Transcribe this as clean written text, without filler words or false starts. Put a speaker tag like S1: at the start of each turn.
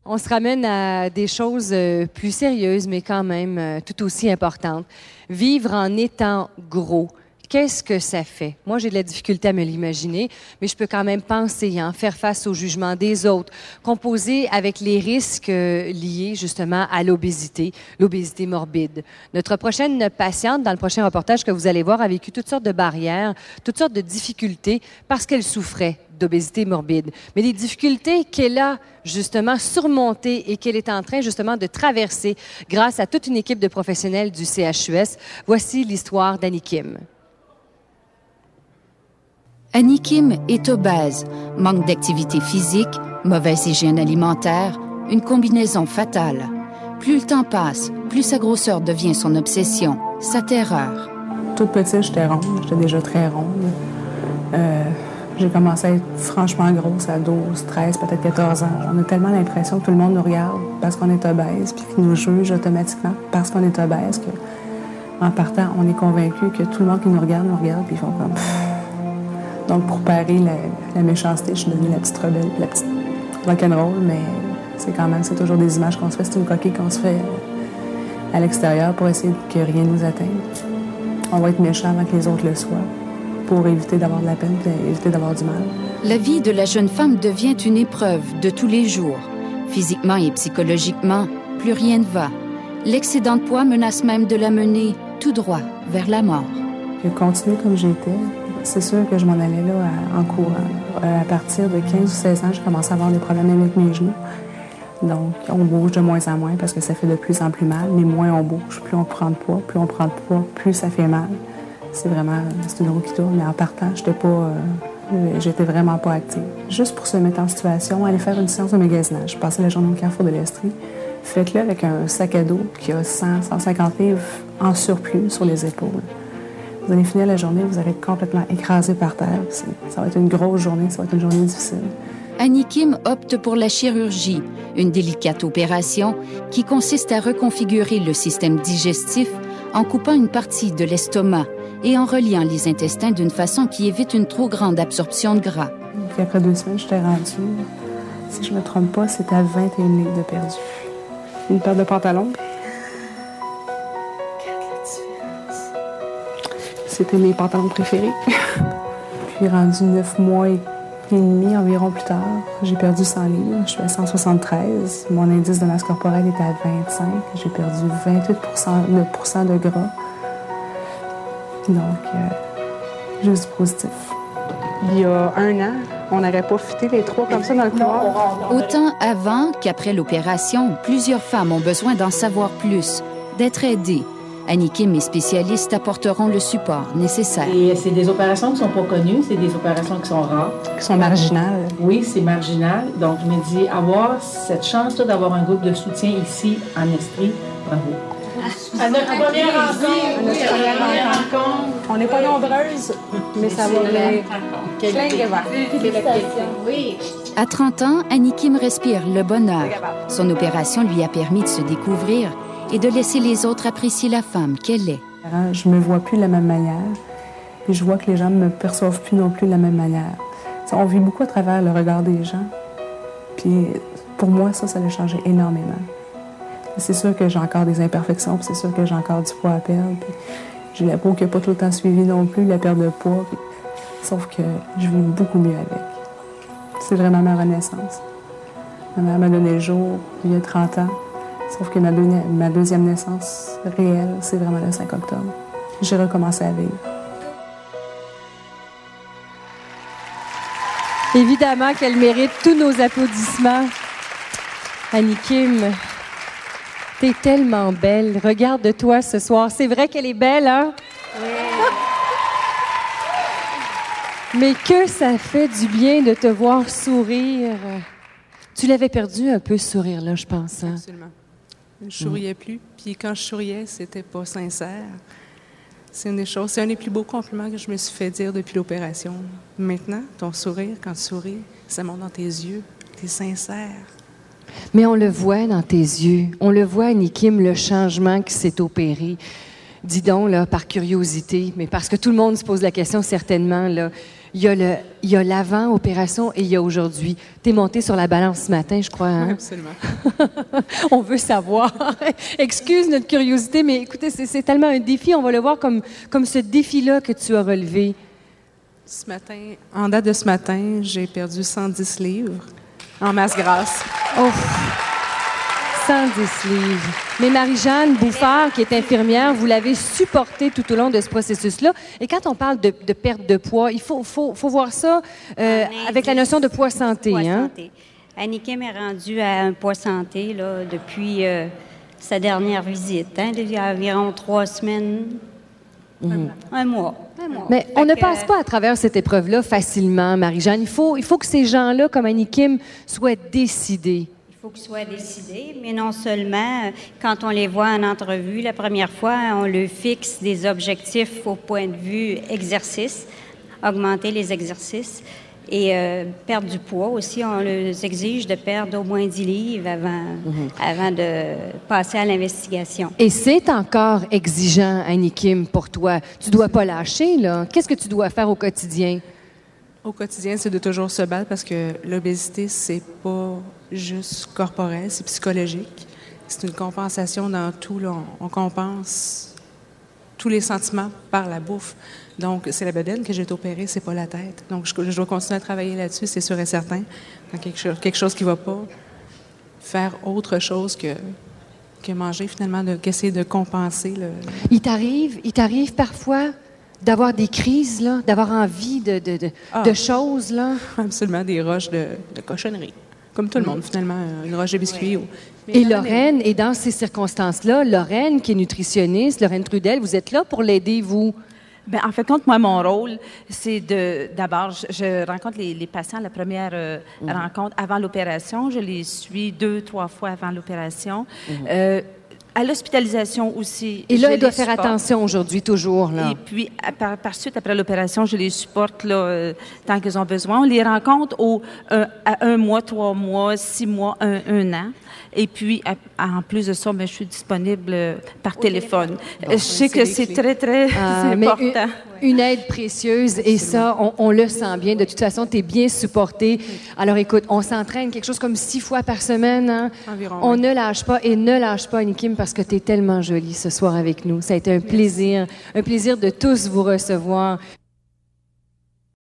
S1: On se ramène à des choses plus sérieuses, mais quand même tout aussi importantes. Vivre en étant gros, qu'est-ce que ça fait? Moi, j'ai de la difficulté à me l'imaginer, mais je peux quand même penser, faire face au jugement des autres, composer avec les risques liés justement à l'obésité morbide. Notre prochaine patiente, dans le prochain reportage que vous allez voir, a vécu toutes sortes de barrières, toutes sortes de difficultés parce qu'elle souffrait d'obésité morbide. Mais les difficultés qu'elle a justement surmontées et qu'elle est en train justement de traverser grâce à toute une équipe de professionnels du CHUS, voici l'histoire d'Annie Kim.
S2: Annie Kim est obèse, manque d'activité physique, mauvaise hygiène alimentaire, une combinaison fatale. Plus le temps passe, plus sa grosseur devient son obsession, sa terreur.
S3: Toute petite, j'étais ronde, j'étais déjà très ronde. J'ai commencé à être franchement grosse à 12, 13, peut-être 14 ans. On a tellement l'impression que tout le monde nous regarde parce qu'on est obèse, puis qu'ils nous juge automatiquement parce qu'on est obèse, que, en partant, on est convaincu que tout le monde qui nous regarde, puis ils font comme... Donc, pour parer la méchanceté, je suis devenue la petite rebelle, la petite rock'n'roll, mais c'est toujours des images qu'on se fait, c'est une coquille qu'on se fait à l'extérieur pour essayer que rien ne nous atteigne. On va être méchant avant que les autres le soient, pour éviter d'avoir de la peine et éviter d'avoir du mal.
S2: La vie de la jeune femme devient une épreuve de tous les jours. Physiquement et psychologiquement, plus rien ne va. L'excédent de poids menace même de la mener tout droit vers la mort.
S3: J'ai continué comme j'étais. C'est sûr que je m'en allais là en courant. À partir de 15 ou 16 ans, j'ai commencé à avoir des problèmes avec mes genoux. Donc, on bouge de moins en moins parce que ça fait de plus en plus mal. Mais moins on bouge, plus on prend de poids. Plus on prend de poids, plus ça fait mal. C'est une roue qui tourne. Mais en partant, j'étais vraiment pas active. Juste pour se mettre en situation, aller faire une séance de magasinage. Je passais la journée au Carrefour de l'Estrie. Faites-le avec un sac à dos qui a 100, 150 livres en surplus sur les épaules. Vous allez finir la journée, vous allez être complètement écrasé par terre. Ça va être une grosse journée, ça va être une journée difficile.
S2: Annie Kim opte pour la chirurgie, une délicate opération qui consiste à reconfigurer le système digestif en coupant une partie de l'estomac et en reliant les intestins d'une façon qui évite une trop grande absorption de gras.
S3: Puis après 2 semaines, j'étais rendue, si je ne me trompe pas, c'était à 21 livres de perdu. Une paire de pantalons. C'était mes pantalons préférés. Puis rendu 9 mois et demi environ plus tard, j'ai perdu 100 livres. Je suis à 173. Mon indice de masse corporelle était à 25. J'ai perdu 28% de gras. Donc, juste du positif. Il y a 1 an, on n'aurait pas fité les 3 comme ça dans le couloir.
S2: Autant avant qu'après l'opération, plusieurs femmes ont besoin d'en savoir plus, d'être aidées. Annie Kim et spécialistes apporteront le support nécessaire.
S4: Et c'est des opérations qui ne sont pas connues, c'est des opérations qui sont rares.
S3: Qui sont marginales.
S4: Oui, c'est marginal. Donc, je me dis, avoir cette chance-là d'avoir un groupe de soutien ici, en Estrie, bravo. À notre première rencontre.
S3: On n'est pas nombreuses, mais ça va bien.
S4: Oui.
S2: À 30 ans, Annie Kim respire le bonheur. Son opération lui a permis de se découvrir et de laisser les autres apprécier la femme qu'elle est.
S3: Je me vois plus de la même manière, puis je vois que les gens me perçoivent plus non plus de la même manière. On vit beaucoup à travers le regard des gens, puis pour moi, ça a changé énormément. C'est sûr que j'ai encore des imperfections, puis c'est sûr que j'ai encore du poids à perdre, puis j'ai la peau qui n'a pas tout le temps suivi non plus, la perte de poids, puis... sauf que je vis beaucoup mieux avec. C'est vraiment ma renaissance. Ma mère m'a donné le jour il y a 30 ans. Sauf que ma deuxième naissance réelle, c'est vraiment le 5 octobre. J'ai recommencé à vivre.
S1: Évidemment qu'elle mérite tous nos applaudissements. Annie Kim, t'es tellement belle. Regarde-toi ce soir. C'est vrai qu'elle est belle, hein? Oui. Mais que ça fait du bien de te voir sourire. Tu l'avais perdu un peu, ce sourire-là, je pense. Hein?
S3: Absolument. Je souriais plus, puis quand je souriais, c'était pas sincère. C'est un des plus beaux compliments que je me suis fait dire depuis l'opération. Maintenant, ton sourire, quand tu souris, ça monte dans tes yeux, t'es sincère.
S1: Mais on le voit dans tes yeux. On le voit, Annie Kim, le changement qui s'est opéré. Dis donc, là, par curiosité, mais parce que tout le monde se pose la question certainement, là, Il y a l'avant-opération et il y a aujourd'hui. Tu es montée sur la balance ce matin, je crois. Hein?
S3: Oui, absolument.
S1: On veut savoir. Excuse notre curiosité, mais écoutez, c'est tellement un défi. On va le voir comme ce défi-là que tu as relevé.
S3: Ce matin, en date de ce matin, j'ai perdu 110 livres en masse grasse.
S1: Oh! 110 livres. Mais Marie-Jeanne Bouffard, qui est infirmière, vous l'avez supportée tout au long de ce processus-là. Et quand on parle de perte de poids, il faut voir ça avec la notion de poids santé.
S5: Poids
S1: hein?
S5: santé. Annie Kim est rendue à un poids santé là, depuis sa dernière visite. Hein, il y a environ 3 semaines. Un mois.
S1: Mais on ne passe pas à travers cette épreuve-là facilement, Marie-Jeanne. Il faut que ces gens-là, comme Annie Kim, soient décidés.
S5: Il faut qu'ils soient décidés, mais non seulement, quand on les voit en entrevue, la première fois, on leur fixe des objectifs au point de vue exercice, augmenter les exercices et perdre du poids aussi. On leur exige de perdre au moins 10 livres avant de passer à l'investigation.
S1: Et c'est encore exigeant, Annie Kim, pour toi. Tu dois pas lâcher, là. Qu'est-ce que tu dois faire au quotidien?
S3: Au quotidien, c'est de toujours se battre parce que l'obésité, c'est pas juste corporel, c'est psychologique. C'est une compensation dans tout. Là. On compense tous les sentiments par la bouffe. Donc, c'est la bedaine que j'ai été opérée, c'est pas la tête. Donc, je dois continuer à travailler là-dessus, c'est sûr et certain. Quand quelque chose qui va pas, faire autre chose que manger, finalement, qu'essayer de compenser.
S1: Il t'arrive parfois d'avoir des crises, là, d'avoir envie de choses, là?
S3: Absolument, des roches de cochonnerie. Comme tout le monde, finalement, une roche de biscuit.
S5: Oui.
S1: Et Lorraine, et dans ces circonstances-là, Lorraine, qui est nutritionniste, Lorraine Trudel, vous êtes là pour l'aider, vous?
S6: Bien, en fait, moi, mon rôle, c'est d'abord, je rencontre les patients à la première rencontre avant l'opération. Je les suis 2-3 fois avant l'opération. À l'hospitalisation aussi.
S1: Et là, elle doit faire attention aujourd'hui, toujours. Là.
S6: Et puis, par suite, après l'opération, je les supporte là, tant qu'ils ont besoin. On les rencontre à 1 mois, 3 mois, 6 mois, 1 an. Et puis, en plus de ça, je suis disponible par téléphone. Je sais que c'est très, très important.
S1: Une aide précieuse, et ça, on le sent bien. De toute façon, tu es bien supporté. Alors, écoute, on s'entraîne quelque chose comme 6 fois par semaine. Hein?
S3: Environ,
S1: on ne lâche pas, et ne lâche pas, Annie Kim, parce que tu es tellement jolie ce soir avec nous. Ça a été un plaisir de tous vous recevoir.